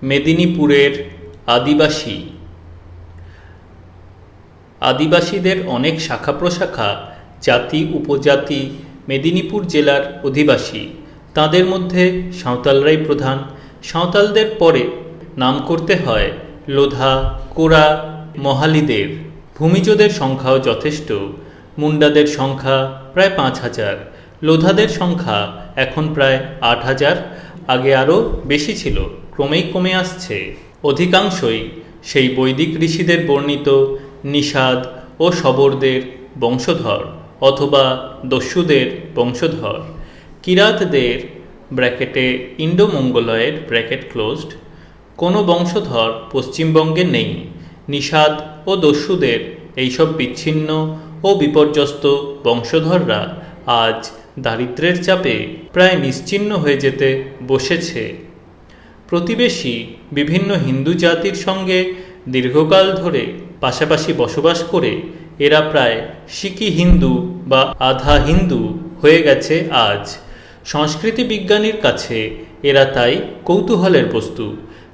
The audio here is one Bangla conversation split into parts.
মেদিনীপুরের আদিবাসী। আদিবাসীদের অনেক শাখা প্রশাখা, জাতি উপজাতি মেদিনীপুর জেলার অধিবাসী। তাদের মধ্যে সাঁওতালরাই প্রধান। সাঁওতালদের পরে নাম করতে হয় লোধা, কোরা, মহালিদের। ভূমিজদের সংখ্যাও যথেষ্ট। মুন্ডাদের সংখ্যা প্রায় 5,000। লোধাদের সংখ্যা এখন প্রায় 8,000। আগে আরও বেশি ছিল, ক্রমেই কমে আসছে। অধিকাংশই সেই বৈদিক ঋষিদের বর্ণিত নিষাদ ও শবরদের বংশধর অথবা দস্যুদের বংশধর। কিরাতদের ব্র্যাকেটে ইন্ডো মঙ্গোলয়েড ব্র্যাকেট ক্লোজড কোনো বংশধর পশ্চিমবঙ্গে নেই। নিষাদ ও দস্যুদের এইসব বিচ্ছিন্ন ও বিপর্যস্ত বংশধররা আজ দারিদ্র্যের চাপে প্রায় নিশ্চিহ্ন হয়ে যেতে বসেছে। প্রতিবেশী বিভিন্ন হিন্দু জাতির সঙ্গে দীর্ঘকাল ধরে পাশাপাশি বসবাস করে এরা প্রায় সিকি হিন্দু বা আধা হিন্দু হয়ে গেছে আজ। সংস্কৃতি বিজ্ঞানীর কাছে এরা তাই কৌতূহলের বস্তু।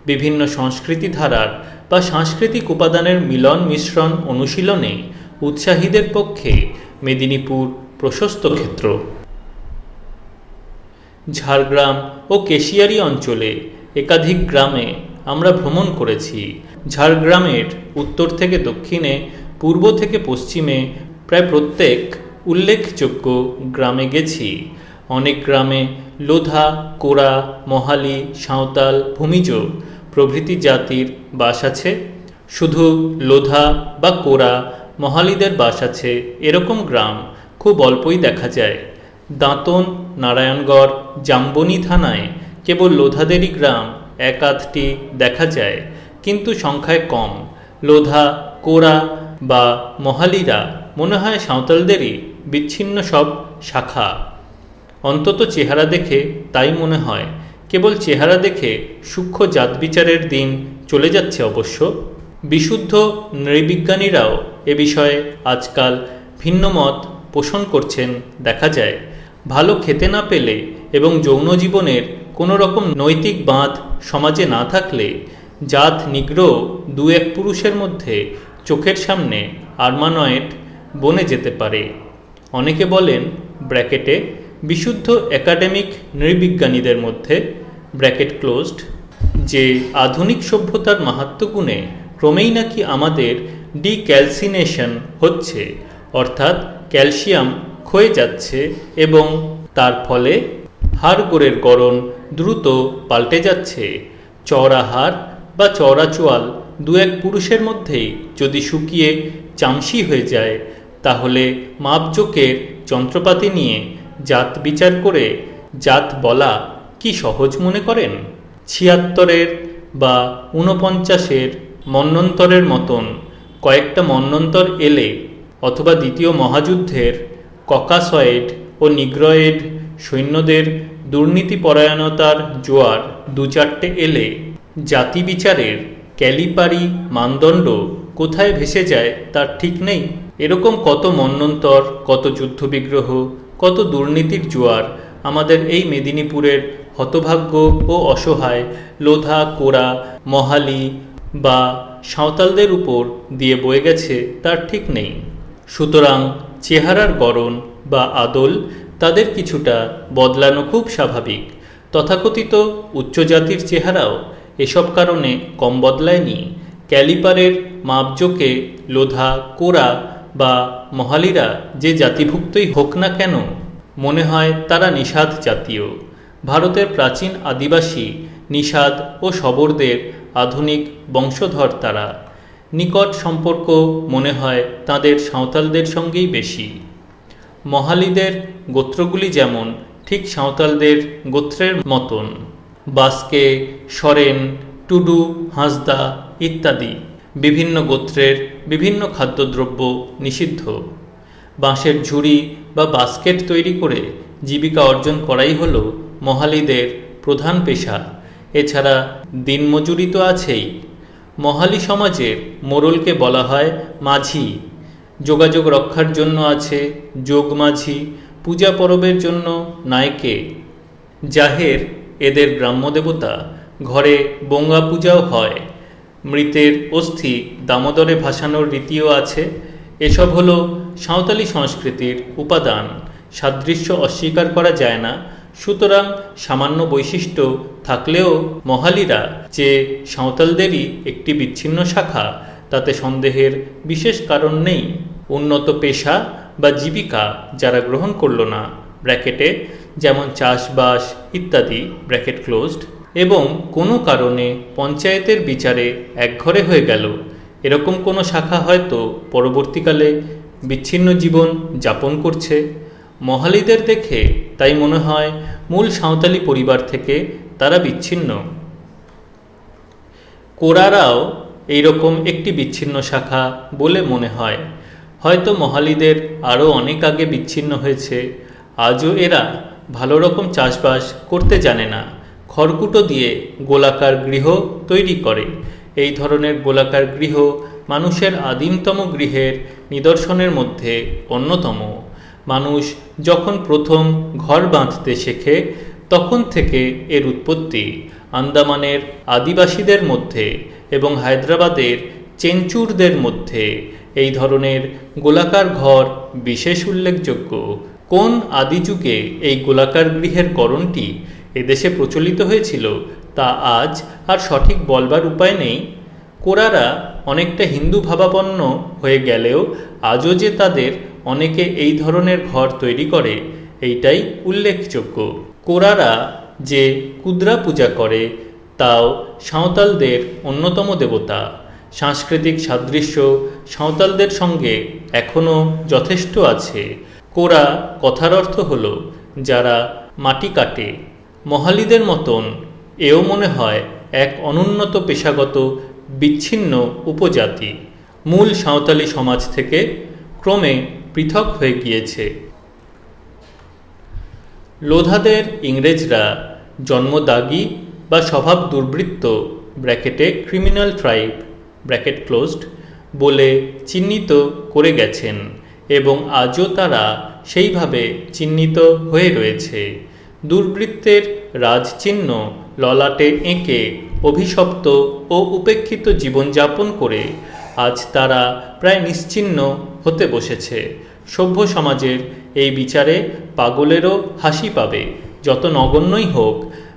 বিভিন্ন সংস্কৃতি ধারার বা সাংস্কৃতিক উপাদানের মিলন মিশ্রণ অনুশীলনে উৎসাহীদের পক্ষে মেদিনীপুর প্রশস্ত ক্ষেত্র। ঝাড়গ্রাম ও কেশিয়ারি অঞ্চলে একাধিক গ্রামে আমরা ভ্রমণ করেছি। ঝাড়গ্রামের উত্তর থেকে দক্ষিণে, পূর্ব থেকে পশ্চিমে প্রায় প্রত্যেক উল্লেখযোগ্য গ্রামে গেছি। অনেক গ্রামে লোধা, কোরা, মহালি, সাঁওতাল, ভূমিজ প্রভৃতি জাতির বাস আছে। শুধু লোধা বা কোরা, মহালিদের বাস আছে এরকম গ্রাম খুব অল্পই দেখা যায়। দাঁতন, নারায়ণগড়, জাম্বনি থানায় কেবল লোধাদেরই গ্রাম 1-8টি দেখা যায়, কিন্তু সংখ্যায় কম। লোধা, কোরা বা মহালিরা মনে হয় সাঁওতালদেরই বিচ্ছিন্ন সব শাখা। অন্তত চেহারা দেখে তাই মনে হয়। কেবল চেহারা দেখে সূক্ষ্ম জাতবিচারের দিন চলে যাচ্ছে অবশ্য। বিশুদ্ধ নৃবিজ্ঞানীরাও এ বিষয়ে আজকাল ভিন্ন মত পোষণ করছেন দেখা যায়। ভালো খেতে না পেলে এবং যৌন জীবনের কোনো রকম নৈতিক বাঁধ সমাজে না থাকলে জাত নিগ্রহ 2-1 পুরুষের মধ্যে চোখের সামনে আরমানয়েড বনে যেতে পারে। অনেকে বলেন ব্র্যাকেটে বিশুদ্ধ একাডেমিক নৃবিজ্ঞানীদের মধ্যে ব্র্যাকেট ক্লোজড যে আধুনিক সভ্যতার মাহাত্ম্যগুণে ক্রমেই নাকি আমাদের ডিক্যালসিনেশন হচ্ছে, অর্থাৎ ক্যালসিয়াম ক্ষয়ে যাচ্ছে এবং তার ফলে হাড়গোড়ের গড়ন দ্রুত পাল্টে যাচ্ছে। চওড়া হাড় বা চওড়া চোয়াল 2-1 পুরুষের মধ্যেই যদি শুকিয়ে চামসি হয়ে যায়, তাহলে মাপজোকের যন্ত্রপাতি নিয়ে জাত বিচার করে জাত বলা কি সহজ মনে করেন? 76-এর বা 49-এর মন্বন্তরের মতন কয়েকটা মন্বন্তর এলে, অথবা দ্বিতীয় মহাযুদ্ধের ককাসয়েড ও নিগ্রয়েড সৈন্যদের দুর্নীতিপরায়ণতার জোয়ার 2-4টে এলে জাতি বিচারের ক্যালিপারি মানদণ্ড কোথায় ভেসে যায় তার ঠিক নেই। এরকম কত মন্বন্তর, কত যুদ্ধবিগ্রহ, কত দুর্নীতির জোয়ার আমাদের এই মেদিনীপুরের হতভাগ্য ও অসহায় লোধা, কোরা, মহালি বা সাঁওতালদের উপর দিয়ে বয়ে গেছে তার ঠিক নেই। সুতরাং চেহারার গড়ন বা আদল তাদের কিছুটা বদলানো খুব স্বাভাবিক। তথাকথিত উচ্চজাতির চেহারাও এসব কারণে কম বদলায়নি। ক্যালিপারের মাপজোকে লোধা, কোরা বা মহালিরা যে জাতিভুক্তই হোক না কেন, মনে হয় তারা নিষাদ জাতীয়। ভারতের প্রাচীন আদিবাসী নিষাদ ও শবরদের আধুনিক বংশধর তারা। নিকট সম্পর্ক মনে হয় তাদের সাঁওতালদের সঙ্গেই বেশি। মহালিদের গোত্রগুলি যেমন ঠিক সাঁওতালদের গোত্রের মতন। বাস্কে, সরেন, টুডু, হাঁসদা ইত্যাদি বিভিন্ন গোত্রের বিভিন্ন খাদ্যদ্রব্য নিষিদ্ধ। বাঁশের ঝুড়ি বা বাস্কেট তৈরি করে জীবিকা অর্জন করাই হলো মহালিদের প্রধান পেশা। এছাড়া দিনমজুরি তো আছেই। মহালি সমাজের মোড়লকে বলা হয় মাঝি। যোগাযোগ রক্ষার জন্য আছে যোগ মাঝি, পূজা পরবের জন্য নায়কে। জাহের এদের গ্রাম্য দেবতা। ঘরে বঙ্গা পূজাও হয়। মৃতের অস্থি দামোদরে ভাসানোর রীতিও আছে। এসব হলো সাঁওতালি সংস্কৃতির উপাদান, সাদৃশ্য অস্বীকার করা যায় না। সুতরাং সামান্য বৈশিষ্ট্য থাকলেও মহালিরা যে সাঁওতালদেরই একটি বিচ্ছিন্ন শাখা, তাতে সন্দেহের বিশেষ কারণ নেই। উন্নত পেশা বা জীবিকা যারা গ্রহণ করল না, ব্র্যাকেটে যেমন চাষবাস ইত্যাদি, ব্র্যাকেট ক্লোজড, এবং কোনো কারণে পঞ্চায়েতের বিচারে একঘরে হয়ে গেল, এরকম কোনো শাখা হয়তো পরবর্তীকালে বিচ্ছিন্ন জীবন যাপন করছে। মহালিদের দেখে তাই মনে হয় মূল সাঁওতালি পরিবার থেকে তারা বিচ্ছিন্ন। কোরারাও এইরকম একটি বিচ্ছিন্ন শাখা বলে মনে হয়। হয়তো মহালিদের আরও অনেক আগে বিচ্ছিন্ন হয়েছে। আজও এরা ভালো রকম চাষবাস করতে জানে না। খড়কুটো দিয়ে গোলাকার গৃহ তৈরি করে। এই ধরনের গোলাকার গৃহ মানুষের আদিমতম গৃহের নিদর্শনের মধ্যে অন্যতম। মানুষ যখন প্রথম ঘর বাঁধতে শেখে তখন থেকে এর উৎপত্তি। আন্দামানের আদিবাসীদের মধ্যে এবং হায়দ্রাবাদের চেঞ্চুরদের মধ্যে এই ধরনের গোলাকার ঘর বিশেষ উল্লেখযোগ্য। কোন আদি যুগে এই গোলাকার গৃহের করণটি এদেশে প্রচলিত হয়েছিল তা আজ আর সঠিক বলবার উপায় নেই। কোরারা অনেকটা হিন্দু ভাবাপন্ন হয়ে গেলেও আজও যে তাদের অনেকে এই ধরনের ঘর তৈরি করে এইটাই উল্লেখযোগ্য। কোরারা যে কুদ্রা পূজা করে তাও সাঁওতালদের অন্যতম দেবতা। সাংস্কৃতিক সাদৃশ্য সাঁওতালদের সঙ্গে এখনও যথেষ্ট আছে। কোরা কথার অর্থ হল যারা মাটি কাটে। মহালিদের মতন এও মনে হয় এক অনুন্নত পেশাগত বিচ্ছিন্ন উপজাতি, মূল সাঁওতালি সমাজ থেকে ক্রমে পৃথক হয়ে গিয়েছে। লোধাদের ইংরেজরা জন্মদাগী বা স্বভাব দুর্বৃত্ত, ব্র্যাকেটে ক্রিমিনাল ট্রাইব, ব্র্যাকেট ক্লোজড, বলে চিহ্নিত করে গেছেন এবং আজও তারা সেইভাবে চিহ্নিত হয়ে রয়েছে। দুর্বৃত্তের রাজচিহ্ন ললাটে এঁকে অভিশপ্ত ও উপেক্ষিত জীবনযাপন করে আজ তারা প্রায় নিশ্চিহ্ন হতে বসেছে। সভ্য সমাজের এই বিচারে পাগলেরও হাসি পাবে। যত নগণ্যই হোক,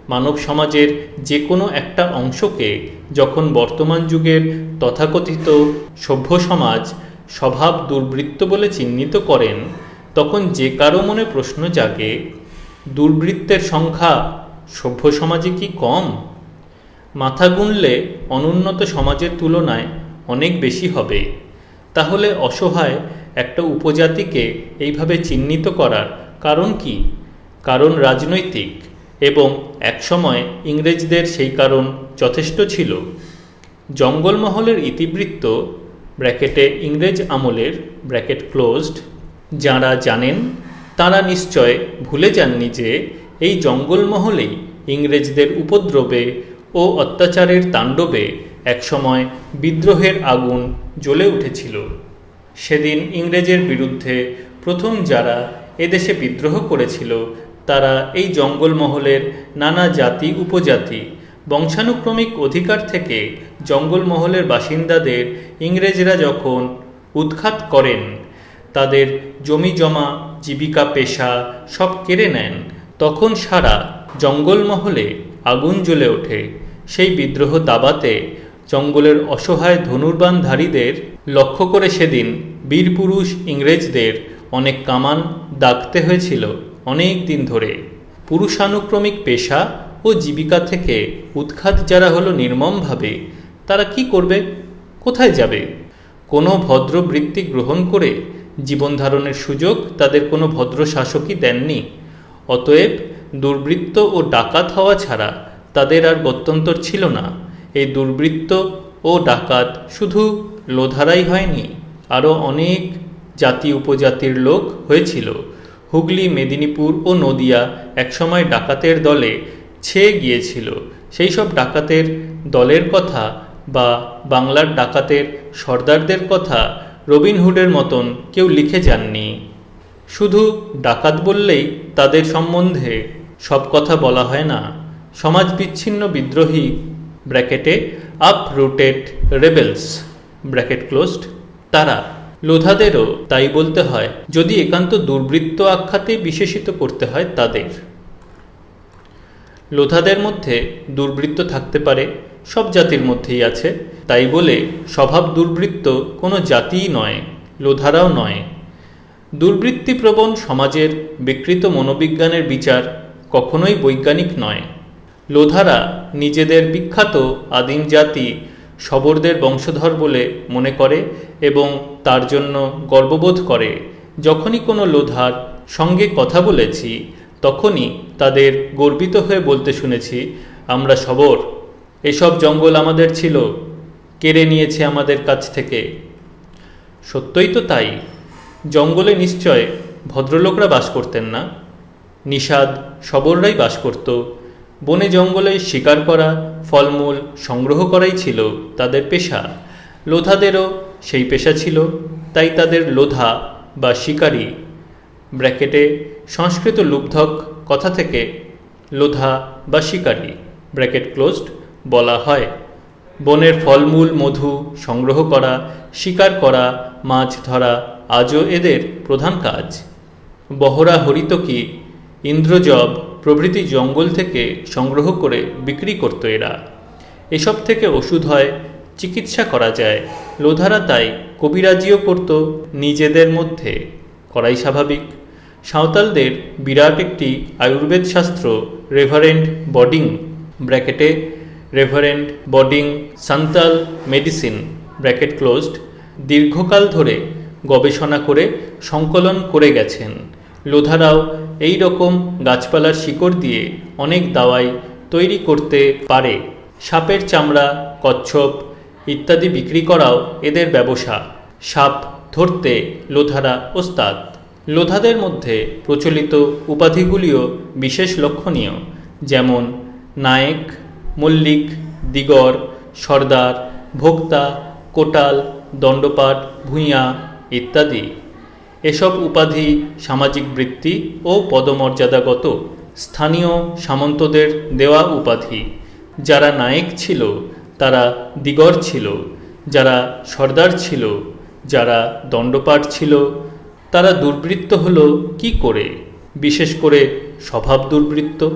মানব সমাজের যে কোনো একটা অংশকে যখন বর্তমান যুগের তথাকথিত সভ্য সমাজ স্বভাব দুর্বৃত্ত বলে চিহ্নিত করেন, তখন যে কারো মনে প্রশ্ন জাগে, দুর্বৃত্তের সংখ্যা সভ্য সমাজে কি কম? মাথা গুনলে অনুন্নত সমাজের তুলনায় অনেক বেশি হবে। তাহলে অসহায় একটা উপজাতিকে এইভাবে চিহ্নিত করার কারণ কি? কারণ রাজনৈতিক, এবং একসময় ইংরেজদের সেই কারণ যথেষ্ট ছিল। জঙ্গলমহলের ইতিবৃত্ত, ব্র্যাকেটে ইংরেজ আমলের, ব্র্যাকেট ক্লোজড, যাঁরা জানেন তাঁরা নিশ্চয় ভুলে যাননি যে এই জঙ্গলমহলেই ইংরেজদের উপদ্রবে ও অত্যাচারের তাণ্ডবে একসময় বিদ্রোহের আগুন জ্বলে উঠেছিল। সেদিন ইংরেজের বিরুদ্ধে প্রথম যারা এদেশে বিদ্রোহ করেছিল তারা এই জঙ্গলমহলের নানা জাতি উপজাতি। বংশানুক্রমিক অধিকার থেকে জঙ্গলমহলের বাসিন্দাদের ইংরেজরা যখন উৎখাত করেন, তাদের জমি জমা জীবিকা পেশা সব কেড়ে নেন, তখন সারা জঙ্গলমহলে আগুন জ্বলে ওঠে। সেই বিদ্রোহ দাবাতে জঙ্গলের অসহায় ধনুর্বাণধারীদের লক্ষ্য করে সেদিন বীরপুরুষ ইংরেজদের অনেক কামান দাগতে হয়েছিল অনেক দিন ধরে। পুরুষানুক্রমিক পেশা ও জীবিকা থেকে উৎখাত যারা হলো নির্মমভাবে, তারা কি করবে? কোথায় যাবে? কোনো ভদ্র বৃত্তি গ্রহণ করে জীবন ধারণের সুযোগ তাদের কোনো ভদ্র শাসকই দেননি। অতএব দুর্বৃত্ত ও ডাকাত হওয়া ছাড়া তাদের আর গত্যন্তর ছিল না। এই দুর্বৃত্ত ও ডাকাত শুধু লোধারাই হয়নি, আরও অনেক জাতি উপজাতির লোক হয়েছিল। হুগলি, মেদিনীপুর ও নদিয়া একসময় ডাকাতের দলে ছেয়ে গিয়েছিল। সেই সব ডাকাতের দলের কথা বা বাংলার ডাকাতের সর্দারদের কথা রবিনহুডের মতন কেউ লিখে যাননি। শুধু ডাকাত বললেই তাদের সম্বন্ধে সব কথা বলা হয় না। সমাজ বিচ্ছিন্ন বিদ্রোহী ব্র্যাকেটে আপরুটেড রেবেলস ব্র্যাকেট ক্লোজড তারা। লোধাদেরও তাই বলতে হয় যদি একান্ত দুর্বৃত্ত আখ্যাতে বিশেষিত করতে হয় তাদের। লোধাদের মধ্যে দুর্বৃত্ত থাকতে পারে, সব জাতির মধ্যেই আছে, তাই বলে স্বভাব দুর্বৃত্ত কোনো জাতিই নয়, লোধারাও নয়। দুর্বৃত্তিপ্রবণ সমাজের বিকৃত মনোবিজ্ঞানের বিচার কখনোই বৈজ্ঞানিক নয়। লোধারা নিজেদের বিখ্যাত আদিম জাতি শবরদের বংশধর বলে মনে করে এবং তার জন্য গর্ববোধ করে। যখনই কোনো লোধার সঙ্গে কথা বলেছি তখনই তাদের গর্বিত হয়ে বলতে শুনেছি, আমরা শবর, এসব জঙ্গল আমাদের ছিল, কেড়ে নিয়েছে আমাদের কাছ থেকে। সত্যই তো তাই। জঙ্গলে নিশ্চয় ভদ্রলোকরা বাস করতেন না, নিষাদ শবররাই বাস করত। বনে জঙ্গলে শিকার করা, ফলমূল সংগ্রহ করাই ছিল তাদের পেশা। লোধাদেরও সেই পেশা ছিল, তাই তাদের লোধা বা শিকারী ব্র্যাকেটে সংস্কৃত লুব্ধক কথা থেকে লোধা বা শিকারী ব্র্যাকেট ক্লোজড বলা হয়। বনের ফলমূল মধু সংগ্রহ করা, শিকার করা, মাছ ধরা আজও এদের প্রধান কাজ। বহরা, হরিতকি, ইন্দ্রজব প্রভৃতি জঙ্গল থেকে সংগ্রহ করে বিক্রি করত এরা। এসব থেকে ওষুধ হয়, চিকিৎসা করা যায়। লোধারা তাই কবিরাজিও করত নিজেদের মধ্যে, করাই স্বাভাবিক। সাঁওতালদের বিরাট একটি আয়ুর্বেদ শাস্ত্র রেভারেন্ড বডিং ব্র্যাকেটে reverend Bodding Santal medicine bracket closed দীর্ঘকাল ধরে গবেষণা করে সংকলন করে গেছেন। লোধারাও এই রকম গাছপালার শিকড় দিয়ে অনেক দাওয়াই তৈরি করতে পারে। সাপের চামড়া, কচ্ছপ ইত্যাদি বিক্রি করাও এদের ব্যবসা। সাপ ধরতে লোধারা ওস্তাদ। লোধাদের মধ্যে প্রচলিত উপাধিগুলিও বিশেষ লক্ষণীয়, যেমন নায়েক, মল্লিক, দিগর, সর্দার, ভোক্তা, কোটাল, দণ্ডপাট, ভূঁইয়া ইত্যাদি। এসব উপাধি সামাজিক বৃত্তি ও পদমর্যাদাগত, স্থানীয় সামন্তদের দেওয়া উপাধি। যারা নায়েক ছিল তারা দিগর ছিল, যারা সর্দার ছিল, যারা দণ্ডপাট ছিল তারা দুর্বৃত্ত হলো কি করে? বিশেষ করে স্বভাব দুর্বৃত্ত।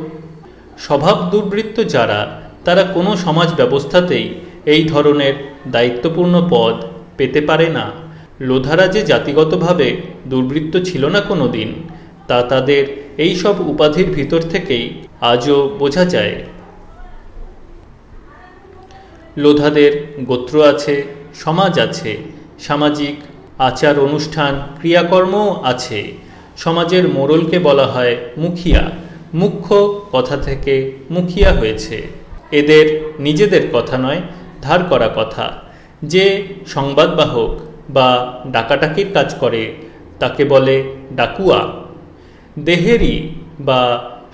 স্বভাব দুর্বৃত্ত যারা, তারা কোনো সমাজ ব্যবস্থাতেই এই ধরনের দায়িত্বপূর্ণ পদ পেতে পারে না। লোধারা যে জাতিগতভাবে দুর্বৃত্ত ছিল না কোনো দিন, তা তাদের এই সব উপাধির ভিতর থেকেই আজও বোঝা যায়। লোধাদের গোত্র আছে, সমাজ আছে, সামাজিক আচার অনুষ্ঠান ক্রিয়াকর্মও আছে। সমাজের মোড়লকে বলা হয় মুখিয়া। মুখ্য কথা থেকে মুখিয়া হয়েছে। এদের নিজেদের কথা নয়, ধার করা কথা। যে সংবাদবাহক বা ডাকাডাকির কাজ করে তাকে বলে ডাকুয়া। দেহেরি বা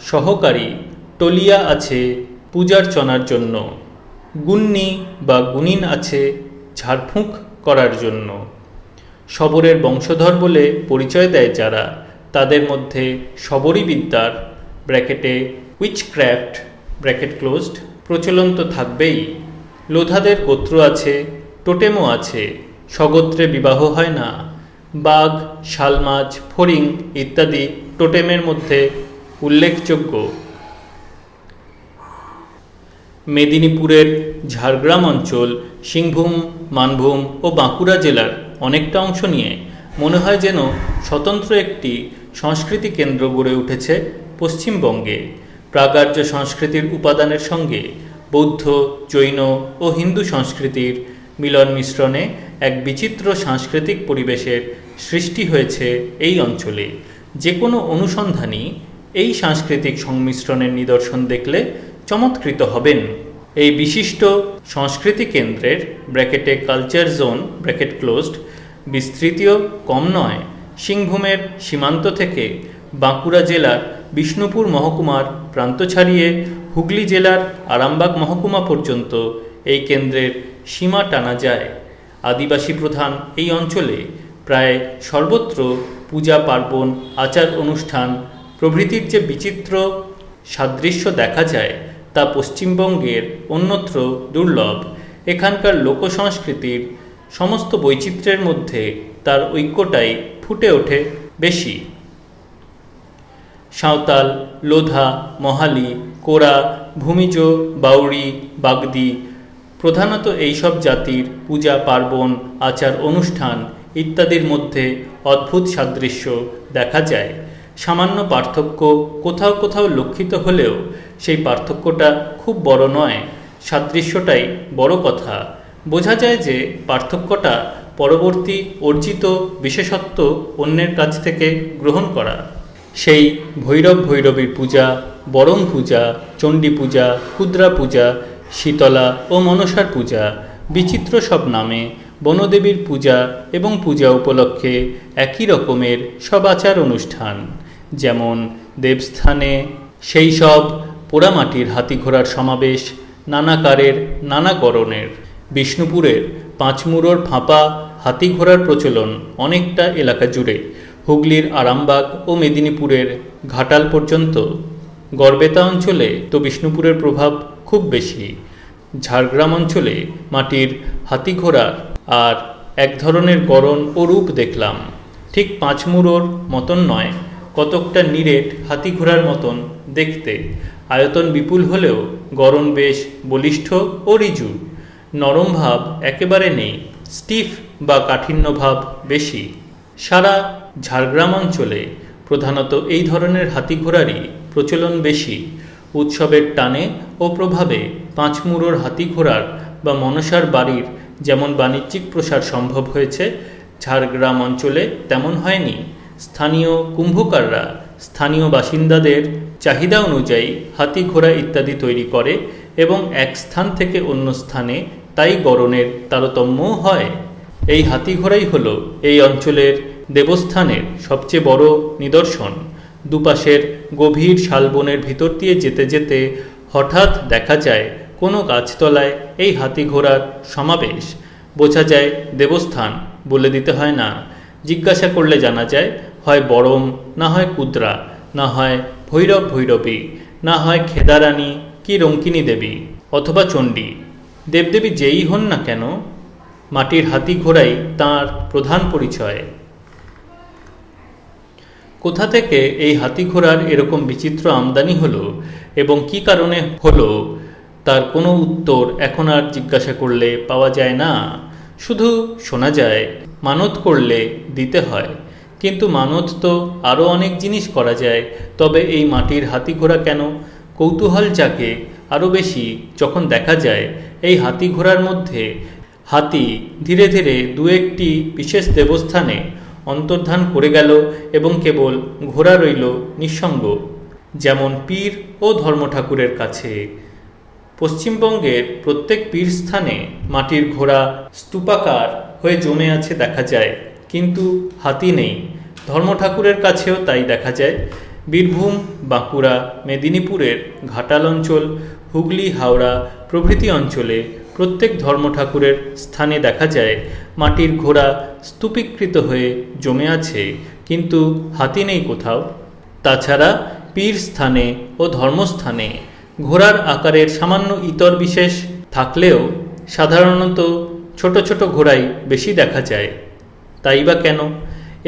সহকারী টলিয়া আছে পূজার্চনার জন্য। গুণনী বা গুণিন আছে ঝাড়ফুঁক করার জন্য। শবরের বংশধর বলে পরিচয় দেয় যারা, তাদের মধ্যে শবরী বিদ্যার ব্র্যাকেটে উইচক্রাফট ব্র্যাকেট ক্লোজড প্রচলন তো থাকবেই। লোধাদের গোত্র আছে, টোটেমও আছে, স্বগোত্রে বিবাহ হয় না। বাঘ, শালমাছ, ফড়িং ইত্যাদি টোটেমের মধ্যে উল্লেখযোগ্য। মেদিনীপুরের ঝাড়গ্রাম অঞ্চল, সিংভূম, মানভূম ও বাঁকুড়া জেলার অনেকটা অংশ নিয়ে মনে হয় যেন স্বতন্ত্র একটি সংস্কৃতি কেন্দ্র গড়ে উঠেছে পশ্চিমবঙ্গে। প্রাগার্য সংস্কৃতির উপাদানের সঙ্গে বৌদ্ধ, জৈন ও হিন্দু সংস্কৃতির মিলন মিশ্রণে এক বিচিত্র সাংস্কৃতিক পরিবেশের সৃষ্টি হয়েছে এই অঞ্চলে। যে কোনো অনুসন্ধানী এই সাংস্কৃতিক সংমিশ্রণের নিদর্শন দেখলে চমৎকৃত হবেন। এই বিশিষ্ট সংস্কৃতি কেন্দ্রের ব্র্যাকেটে কালচার জোন ব্র্যাকেট ক্লোজড বিস্তৃতিও কম নয়। সিংভূমের সীমান্ত থেকে বাঁকুড়া জেলার বিষ্ণুপুর মহকুমার প্রান্ত ছাড়িয়ে হুগলি জেলার আরামবাগ মহকুমা পর্যন্ত এই কেন্দ্রের সীমা টানা যায়। আদিবাসী প্রধান এই অঞ্চলে প্রায় সর্বত্র পূজা পার্বণ, আচার অনুষ্ঠান প্রভৃতির যে বিচিত্র সাদৃশ্য দেখা যায় তা তা পশ্চিমবঙ্গের অন্যত্র দুর্লভ। এখানকার লোকসংস্কৃতির সমস্ত বৈচিত্র্যের মধ্যে তার ঐক্যটাই ফুটে ওঠে বেশি। সাঁওতাল, লোধা, মহালি, কোরা, ভূমিজ, বাউরি, বাগদি প্রধানত এইসব জাতির পূজা পার্বণ, আচার অনুষ্ঠান ইত্যাদির মধ্যে অদ্ভুত সাদৃশ্য দেখা যায়। সামান্য পার্থক্য কোথাও কোথাও লক্ষিত হলেও সেই পার্থক্যটা খুব বড় নয়, সাদৃশ্যটাই বড় কথা। বোঝা যায় যে পার্থক্যটা পরবর্তী অর্জিত বিশেষত্ব অন্যের কাছ থেকে গ্রহণ করা। সেই ভৈরব ভৈরবীর পূজা, বরং পূজা, চণ্ডী পূজা, ক্ষুদ্রা পূজা, শীতলা ও মনসার পূজা, বিচিত্র সব নামে বনদেবীর পূজা এবং পূজা উপলক্ষে একই রকমের সব আচার অনুষ্ঠান। যেমন দেবস্থানে সেই সব পোড়ামাটির হাতি ঘোড়ার সমাবেশ, নানাকারের, নানা গড়নের। বিষ্ণুপুরের পাঁচমুড়োর ফাঁপা হাতি ঘোড়ার প্রচলন অনেকটা এলাকা জুড়ে, হুগলির আরামবাগ ও মেদিনীপুরের ঘাটাল পর্যন্ত। গড়বেতা অঞ্চলে তো বিষ্ণুপুরের প্রভাব খুব বেশি। ঝাড়গ্রাম অঞ্চলে মাটির হাতি ঘোড়ার আর এক ধরনের গড়ন ও রূপ দেখলাম, ঠিক পাঁচমুড়োর মতন নয়, কতকটা নিরেট হাতি ঘোড়ার মতন দেখতে। আয়তন বিপুল হলেও গড়ন বেশ বলিষ্ঠ ও ঋজু। নরম ভাব একেবারে নেই, স্টিফ বা কাঠিন্য ভাব বেশি। সারা ঝাড়গ্রাম অঞ্চলে প্রধানত এই ধরনের হাতি ঘোড়ারই প্রচলন বেশি। উৎসবের টানে ও প্রভাবে পাঁচমুড়োর হাতি ঘোড়ার বা মনসার বাড়ির যেমন বাণিজ্যিক প্রসার সম্ভব হয়েছে, ঝাড়গ্রাম অঞ্চলে তেমন হয়নি। স্থানীয় কুম্ভকাররা স্থানীয় বাসিন্দাদের চাহিদা অনুযায়ী হাতি ঘোড়া ইত্যাদি তৈরি করে এবং এক স্থান থেকে অন্য স্থানে তাই গড়নের তারতম্যও হয়। এই হাতি ঘোড়াই হলো এই অঞ্চলের দেবস্থানের সবচেয়ে বড় নিদর্শন। দুপাশের গভীর শালবনের ভিতর দিয়ে যেতে যেতে হঠাৎ দেখা যায় কোনো গাছতলায় এই হাতি ঘোড়ার সমাবেশ। বোঝা যায় দেবস্থান, বলে দিতে হয় না। জিজ্ঞাসা করলে জানা যায় হয় বরম, না হয় কুদ্রা, না হয় ভৈরব ভৈরবী, না হয় খেদারানী কি রঙ্কিনী দেবী অথবা চণ্ডী। দেবদেবী যেই হন না কেন, মাটির হাতি ঘোড়াই তাঁর প্রধান পরিচয়। কোথা থেকে এই হাতি ঘোড়ার এরকম বিচিত্র আমদানি হলো এবং কি কারণে হলো তার কোনো উত্তর এখন আর জিজ্ঞাসা করলে পাওয়া যায় না। শুধু শোনা যায় মানত করলে দিতে হয়, কিন্তু মানত তো আরও অনেক জিনিস করা যায়। তবে এই মাটির হাতি ঘোড়া কেন? কৌতূহল জাগে আরও বেশি যখন দেখা যায় এই হাতি ঘোড়ার মধ্যে হাতি ধীরে ধীরে দু একটি বিশেষ দেবস্থানে অন্তর্ধান করে গেল এবং কেবল ঘোড়া রইল নিঃসঙ্গ। যেমন পীর ও ধর্ম ঠাকুরের কাছে। পশ্চিমবঙ্গের প্রত্যেক পীর স্থানে মাটির ঘোড়া স্তূপাকার হয়ে জমে আছে দেখা যায়, কিন্তু হাতি নেই। ধর্ম ঠাকুরের কাছেও তাই দেখা যায়। বীরভূম, বাঁকুড়া, মেদিনীপুরের ঘাটাল অঞ্চল, হুগলি, হাওড়া প্রভৃতি অঞ্চলে প্রত্যেক ধর্ম ঠাকুরের স্থানে দেখা যায় মাটির ঘোড়া স্তূপীকৃত হয়ে জমে আছে, কিন্তু হাতি নেই কোথাও। তাছাড়া পীর স্থানে ও ধর্মস্থানে ঘোড়ার আকারের সামান্য ইতর বিশেষ থাকলেও সাধারণত ছোট ছোট ঘোড়াই বেশি দেখা যায়। তাই বা কেন?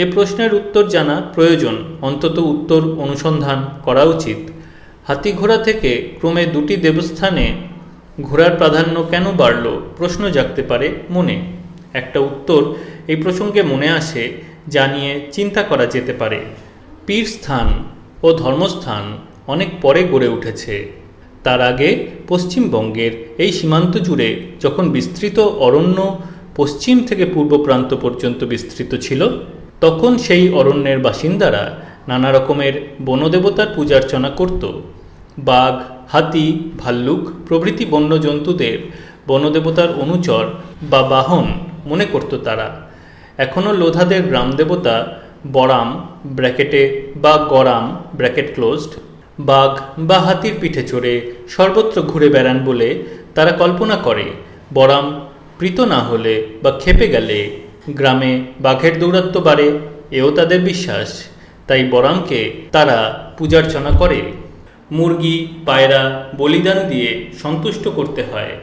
এ প্রশ্নের উত্তর জানা প্রয়োজন, অন্তত উত্তর অনুসন্ধান করা উচিত। হাতি ঘোড়া থেকে ক্রমে দুটি দেবস্থানে ঘোড়ার প্রাধান্য কেন বাড়ল প্রশ্ন জাগতে পারে মনে। একটা উত্তর এই প্রসঙ্গে মনে আসে, যা নিয়ে চিন্তা করা যেতে পারে। পীর স্থান ও ধর্মস্থান অনেক পরে গড়ে উঠেছে। তার আগে পশ্চিমবঙ্গের এই সীমান্ত জুড়ে যখন বিস্তৃত অরণ্য পশ্চিম থেকে পূর্ব প্রান্ত পর্যন্ত বিস্তৃত ছিল, তখন সেই অরণ্যের বাসিন্দারা নানা রকমের বনদেবতার পূজার্চনা করত। বাঘ, হাতি, ভাল্লুক প্রভৃতি বন্যজন্তুদের বনদেবতার অনুচর বা বাহন মনে করত তারা। এখনও লোধাদের গ্রামদেবতা বরাম ব্র্যাকেটে বা গরাম ব্র্যাকেট ক্লোজড বাঘ বা হাতির পিঠে চড়ে সর্বত্র ঘুরে বেড়ান বলে তারা কল্পনা করে। বরাম প্রীত না হলে বা খেপে গেলে গ্রামে বাঘের দৌরাত্ম্য বাড়ে, এও তাদের বিশ্বাস। তাই বরামকে তারা পূজার্চনা করে। মুরগি পায়রা বলিদান দিয়ে সন্তুষ্ট করতে হয়,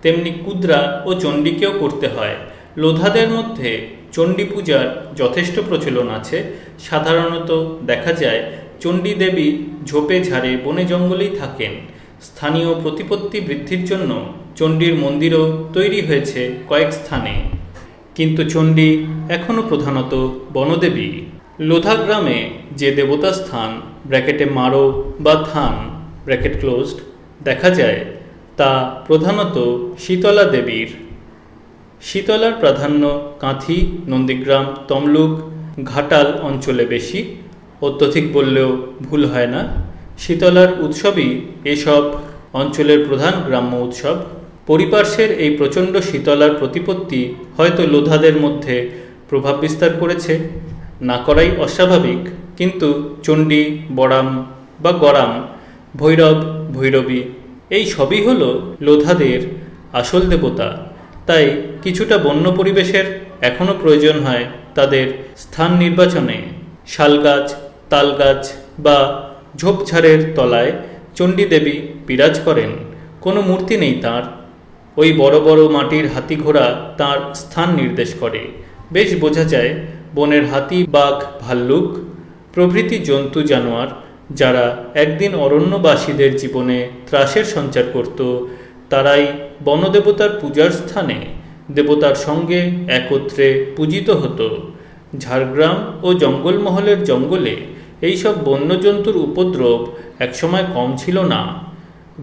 তেমনি কুদ্রা ও চণ্ডীকেও করতে হয়। লোধাদের মধ্যে চণ্ডী পূজার যথেষ্ট প্রচলন আছে। সাধারণত দেখা যায় চণ্ডী দেবী ঝোপে ঝাড়ে বনে জঙ্গলেই থাকেন। স্থানীয় প্রতিপত্তি বৃদ্ধির জন্য চণ্ডীর মন্দিরও তৈরি হয়েছে কয়েক স্থানে, কিন্তু চণ্ডী এখনও প্রধানত বনদেবী। লোধা গ্রামে যে দেবতা স্থান ব্র্যাকেটে মারো বা থান ব্র্যাকেট ক্লোজড দেখা যায় তা প্রধানত শীতলা দেবীর। শীতলার প্রাধান্য কাঁথি, নন্দীগ্রাম, তমলুক, ঘাটাল অঞ্চলে বেশি। অত্যধিক বললেও ভুল হয় না। শীতলার উৎসবই এসব অঞ্চলের প্রধান গ্রাম্য উৎসব। পরিপার্শ্বের এই প্রচণ্ড শীতলার প্রতিপত্তি হয়তো লোধাদের মধ্যে প্রভাব বিস্তার করেছে, না করাই অস্বাভাবিক। কিন্তু চণ্ডী, বড়াম বা গরাম, ভৈরব, ভৈরবী এই সবই হলো লোধাদের আসল দেবতা। তাই কিছুটা বন্য পরিবেশের এখনও প্রয়োজন হয় তাদের স্থান নির্বাচনে। শালগাছ, তালগাছ বা ঝোপঝাড়ের তলায় চণ্ডী দেবী বিরাজ করেন। কোনো মূর্তি নেই তাঁর। ওই বড় বড় মাটির হাতি ঘোড়া তাঁর স্থান নির্দেশ করে। বেশ বোঝা যায় বনের হাতি, বাঘ, ভাল্লুক প্রভৃতি জন্তু জানোয়ার যারা একদিন অরণ্যবাসীদের জীবনে ত্রাসের সঞ্চার করত, তারাই বনদেবতার পূজার স্থানে দেবতার সঙ্গে একত্রে পূজিত হতো। ঝাড়গ্রাম ও জঙ্গলমহলের জঙ্গলে এইসব বন্যজন্তুর উপদ্রব একসময় কম ছিল না।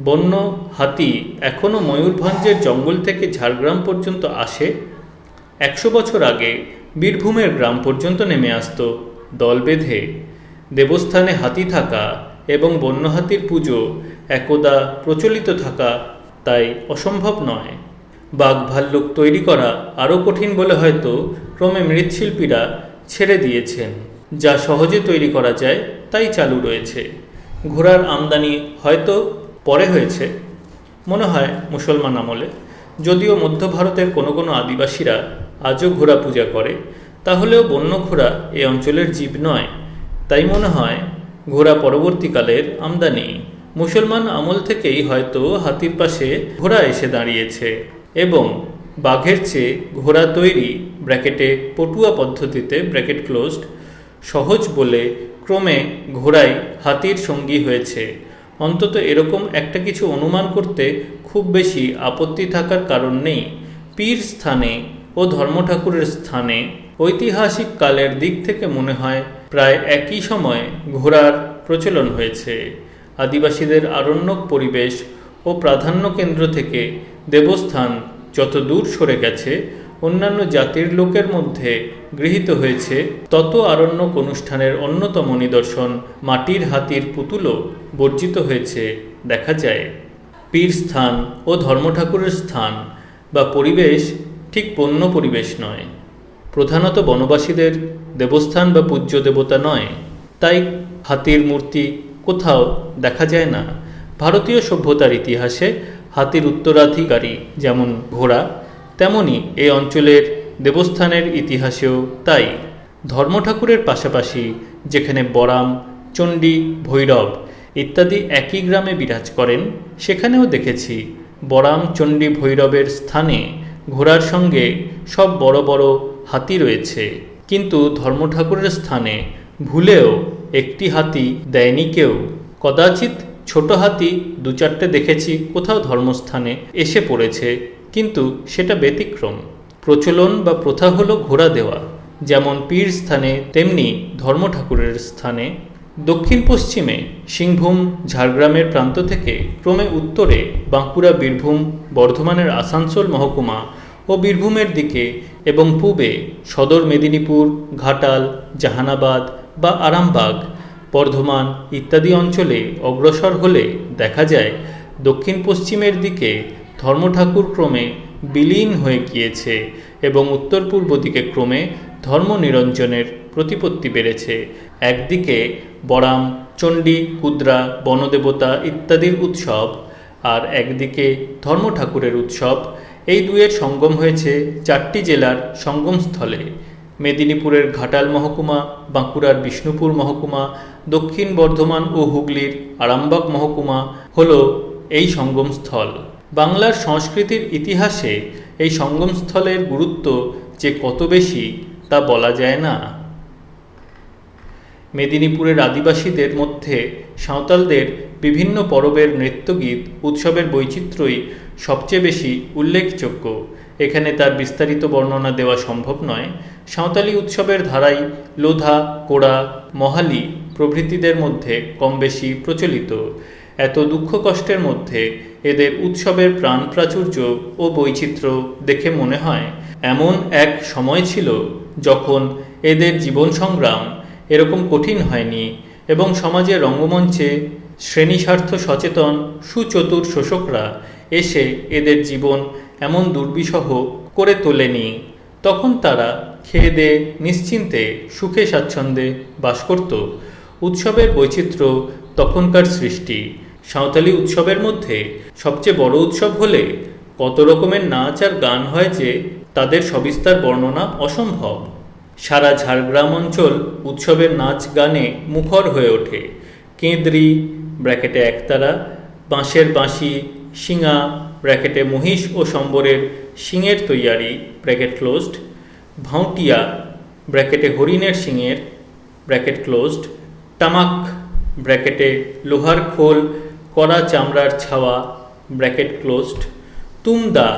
বন্য হাতি এখনও ময়ূরভঞ্জের জঙ্গল থেকে ঝাড়গ্রাম পর্যন্ত আসে। 100 বছর আগে বীরভূমের গ্রাম পর্যন্ত নেমে আসত দল বেঁধে। দেবস্থানে হাতি থাকা এবং বন্য হাতির পুজো একদা প্রচলিত থাকা তাই অসম্ভব নয়। বাঘ ভাল্লুক তৈরি করা আরও কঠিন বলে হয়তো ক্রমে মৃৎশিল্পীরা ছেড়ে দিয়েছেন। যা সহজে তৈরি করা যায় তাই চালু রয়েছে। ঘোড়ার আমদানি হয়তো পরে হয়েছে, মনে হয় মুসলমান আমলে। যদিও মধ্য ভারতের কোনো কোনো আদিবাসীরা আজও ঘোড়া পূজা করে, তাহলেও বন্য ঘোড়া এ অঞ্চলের জীব নয়। তাই মনে হয় ঘোড়া পরবর্তীকালের আমদানি। মুসলমান আমল থেকেই হয়তো হাতির পাশে ঘোড়া এসে দাঁড়িয়েছে এবং বাঘের চেয়ে ঘোড়া তৈরি ব্র্যাকেটে পটুয়া পদ্ধতিতে ব্র্যাকেট ক্লোজড সহজ বলে ক্রমে ঘোড়াই হাতির সঙ্গী হয়েছে। অন্তত এরকম একটা কিছু অনুমান করতে খুব বেশি আপত্তি থাকার কারণ নেই। পীর স্থানে ও ধর্মঠাকুরের স্থানে ঐতিহাসিক কালের দিক থেকে মনে হয় প্রায় একই সময় ঘোড়ার প্রচলন হয়েছে। আদিবাসীদের আরণ্যক পরিবেশ ও প্রাধান্য কেন্দ্র থেকে দেবস্থান যত দূর সরে গেছে, অন্যান্য জাতির লোকের মধ্যে গৃহীত হয়েছে, তত আরণ্যক অনুষ্ঠানের অন্যতম নিদর্শন মাটির হাতির পুতুলও বর্জিত হয়েছে দেখা যায়। পীর স্থান ও ধর্মঠাকুরের স্থান বা পরিবেশ ঠিক বন্য পরিবেশ নয়, প্রধানত বনবাসীদের দেবস্থান বা পূজ্য দেবতা নয়। তাই হাতির মূর্তি কোথাও দেখা যায় না। ভারতীয় সভ্যতার ইতিহাসে হাতির উত্তরাধিকারী যেমন ঘোড়া, তেমনি এই অঞ্চলের দেবস্থানের ইতিহাসেও তাই। ধর্মঠাকুরের পাশাপাশি যেখানে বড়াম, চণ্ডী, ভৈরব ইত্যাদি একই গ্রামে বিরাজ করেন, সেখানেও দেখেছি বড়াম, চণ্ডী, ভৈরবের স্থানে ঘোড়ার সঙ্গে সব বড় বড় হাতি রয়েছে। কিন্তু ধর্মঠাকুরের স্থানে ভুলেও একটি হাতি দেয়নি কেউ। কদাচিৎ ছোট হাতি 2-4টে দেখেছি কোথাও ধর্মস্থানে এসে পড়েছে, কিন্তু সেটা ব্যতিক্রম। প্রচলন বা প্রথা হলো ঘোড়া দেওয়া, যেমন পীর স্থানে তেমনি ধর্মঠাকুরের স্থানে। দক্ষিণ পশ্চিমে সিংভূম, ঝাড়গ্রামের প্রান্ত থেকে ক্রমে উত্তরে বাঁকুড়া, বীরভূম, বর্ধমানের আসানসোল মহকুমা ও বীরভূমের দিকে এবং পূবে সদর মেদিনীপুর, ঘাটাল, জাহানাবাদ বা আরামবাগ, বর্ধমান ইত্যাদি অঞ্চলে অগ্রসর হলে দেখা যায় দক্ষিণ পশ্চিমের দিকে ধর্মঠাকুর ক্রমে বিলীন হয়ে গিয়েছে এবং উত্তর পূর্ব দিকে ক্রমে ধর্মনিরঞ্জনের প্রতিপত্তি বেড়েছে। একদিকে বড়াম, চণ্ডী, কুদ্রা, বনদেবতা ইত্যাদির উৎসব, আর একদিকে ধর্মঠাকুরের উৎসব। এই দুয়ের সঙ্গম হয়েছে 4টি জেলার সঙ্গমস্থলে। মেদিনীপুরের ঘাটাল মহকুমা, বাঁকুড়ার বিষ্ণুপুর মহকুমা, দক্ষিণ বর্ধমান ও হুগলির আরামবাগ মহকুমা হল এই সঙ্গমস্থল। বাংলার সংস্কৃতির ইতিহাসে এই সঙ্গমস্থলের গুরুত্ব যে কত বেশি তা বলা যায় না। মেদিনীপুরের আদিবাসীদের মধ্যে সাঁওতালদের বিভিন্ন পরবের নৃত্যগীত উৎসবের বৈচিত্র্যই সবচেয়ে বেশি উল্লেখযোগ্য। এখানে তার বিস্তারিত বর্ণনা দেওয়া সম্ভব নয়। সাঁওতালি উৎসবের ধারাই লোধা, কোড়া, মহালি প্রভৃতিদের মধ্যে কম বেশি প্রচলিত। এত দুঃখ কষ্টের মধ্যে এদের উৎসবের প্রাণ প্রাচুর্য ও বৈচিত্র্য দেখে মনে হয় এমন এক সময় ছিল যখন এদের জীবন সংগ্রাম এরকম কঠিন হয়নি এবং সমাজের রঙ্গমঞ্চে শ্রেণীস্বার্থ সচেতন সুচতুর শোষকরা এসে এদের জীবন এমন দুর্বিষহ করে তোলেনি। তখন তারা খেয়ে দেয়ে নিশ্চিন্তে সুখে স্বাচ্ছন্দ্যে বাস করত। উৎসবের বৈচিত্র্য তখনকার সৃষ্টি। সাঁওতালি উৎসবের মধ্যে সবচেয়ে বড় উৎসব হলে কত রকমের নাচ আর গান হয় যে তাদের সবিস্তার বর্ণনা অসম্ভব। সারা ঝাড়গ্রাম অঞ্চল উৎসবের নাচ গানে মুখর হয়ে ওঠে। কেঁদরি ব্র্যাকেটে একতারা, বাঁশের বাঁশি, শিঙা ব্র্যাকেটে মহিষ ও সম্বরের শিঙের তৈয়ারি ব্র্যাকেট ক্লোজড, ভাউটিয়া ব্র্যাকেটে হরিণের শিঙের ব্র্যাকেট ক্লোজড, টামাক ব্র্যাকেটে লোহার খোল করা চামড়ার ছাওয়া ব্র্যাকেট ক্লোজড, তুমদা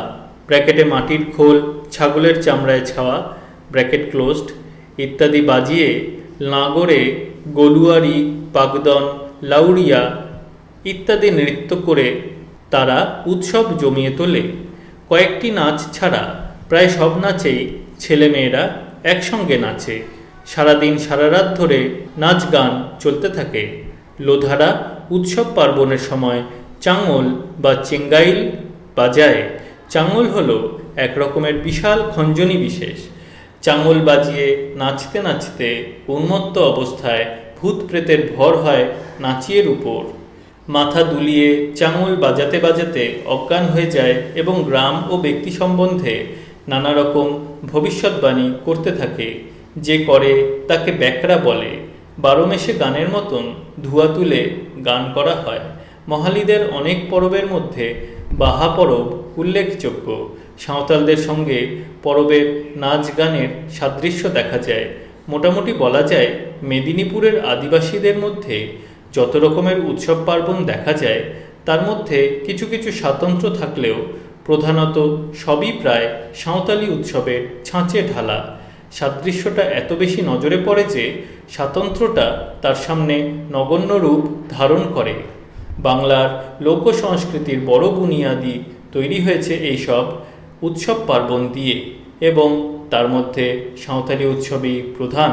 ব্র্যাকেটে মাটির খোল ছাগলের চামড়ায় ছাওয়া ব্র্যাকেট ক্লোজড ইত্যাদি বাজিয়ে নাগরে গলুয়ারি, পাগদন, লাউড়িয়া ইত্যাদি নৃত্য করে তারা উৎসব জমিয়ে তোলে। কয়েকটি নাচ ছাড়া প্রায় সব নাচেই ছেলেমেয়েরা একসঙ্গে নাচে। সারাদিন সারা রাত ধরে নাচ গান চলতে থাকে। লোধারা উৎসব পার্বণের সময় চাঙল বা চেঙ্গাইল বাজায়। চাঙল হলো এক রকমের বিশাল খঞ্জনি বিশেষ। চাঙল বাজিয়ে নাচতে নাচতে উন্মত্ত অবস্থায় ভূত প্রেতের ভর হয় নাচিয়ের উপর। মাথা দুলিয়ে চাঙল বাজাতে বাজাতে অজ্ঞান হয়ে যায় এবং গ্রাম ও ব্যক্তি সম্বন্ধে নানা রকম ভবিষ্যৎবাণী করতে থাকে। যে করে তাকে ব্যাকরা বলে। 12 মেশে গানের মতন ধুয়া তুলে গান করা হয়। মহালিদের অনেক পরবের মধ্যে বাহা পরব উল্লেখযোগ্য। সাঁওতালদের সঙ্গে পরবের নাচ গানের সাদৃশ্য দেখা যায়। মোটামুটি বলা যায় মেদিনীপুরের আদিবাসীদের মধ্যে যত রকমের উৎসব পার্বণ দেখা যায় তার মধ্যে কিছু কিছু স্বাতন্ত্র্য থাকলেও প্রধানত সবই প্রায় সাঁওতালি উৎসবের ছাঁচে ঢালা। সাদৃশ্যটা এত বেশি নজরে পড়ে যে স্বাতন্ত্র্যটা তার সামনে নগণ্য রূপ ধারণ করে। বাংলার লোক সংস্কৃতির বড় বুনিয়াদি তৈরি হয়েছে এইসব উৎসব পার্বণ দিয়ে এবং তার মধ্যে সাঁওতালি উৎসবই প্রধান।